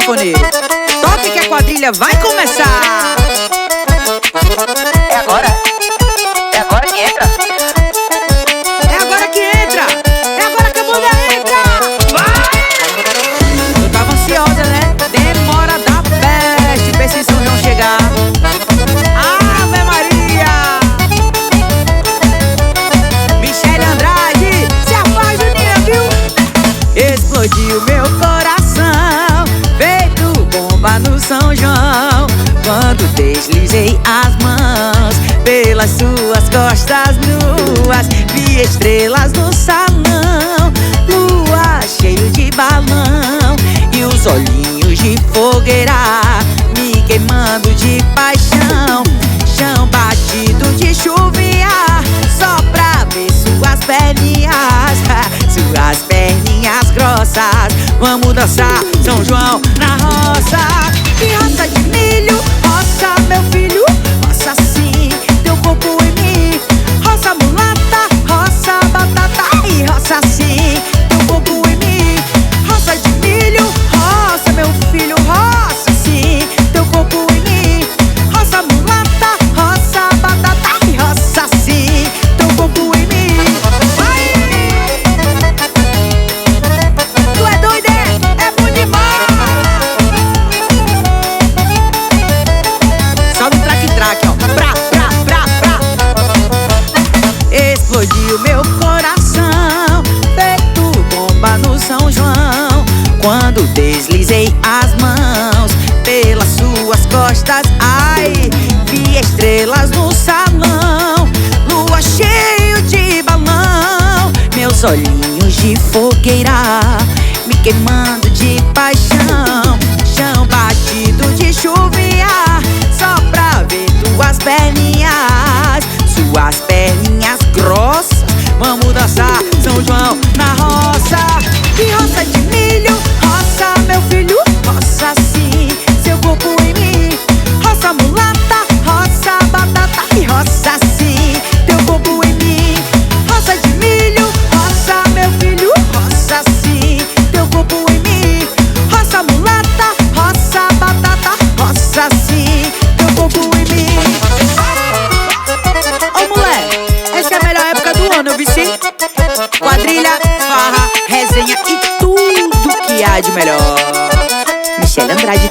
sanfoneiro. Toque que a quadrilha vai começar. É agora? É agora que entra? É agora que entra. É agora que a banda entra. Vai! Eu tava ansiosa, né? Demora da peste pra esse São João chegar. Ave Maria! Michele Andrade, se afaz, Juninho, viu? Explodiu meu coração, feito bomba no São João, quando deslizei as mãos pelas suas costas nuas. Vi estrelas no salão, lua cheio de balão, e os olhinhos de fogueira me queimando de paixão. Chão batido de chuvinha, só pra ver suas perninhas, suas perninhas grossas. Vamos dançar São João na roça. Que roça de milho, roça meu filho, roça sim teu corpo em mim. Roça mulata, roça batata e roça sim teu corpo em mim. Roça de milho, roça meu filho, roça sim teu corpo em mim. Roça mulata, roça batata e roça sim teu corpo em mim. Vai! Tu é doido, é bom demais. Sobe o traque, ó. Pra. Explodiu meu coração, feito bomba no São João, quando deslizei as mãos pelas suas costas. Ai, vi estrelas no salão, lua cheio de balão, meus olhinhos de fogueira me queimando de paixão. Chão batido de chuvinha, só pra ver tuas perninhas, suas perninhas grossas. Vamos dançar São João na roça. Que roça de milho, roça meu filho, roça sim seu corpo em mim. Roça mulata, roça batata e roça sim teu corpo em mim. Roça de milho, roça meu filho, roça sim teu corpo em mim. Roça mulata, roça batata, roça sim teu corpo em mim. Ô moleque, essa é a melhor época do ano, eu vi sim. Quadrilha, farra, resenha e tudo que há de melhor. Michele Andrade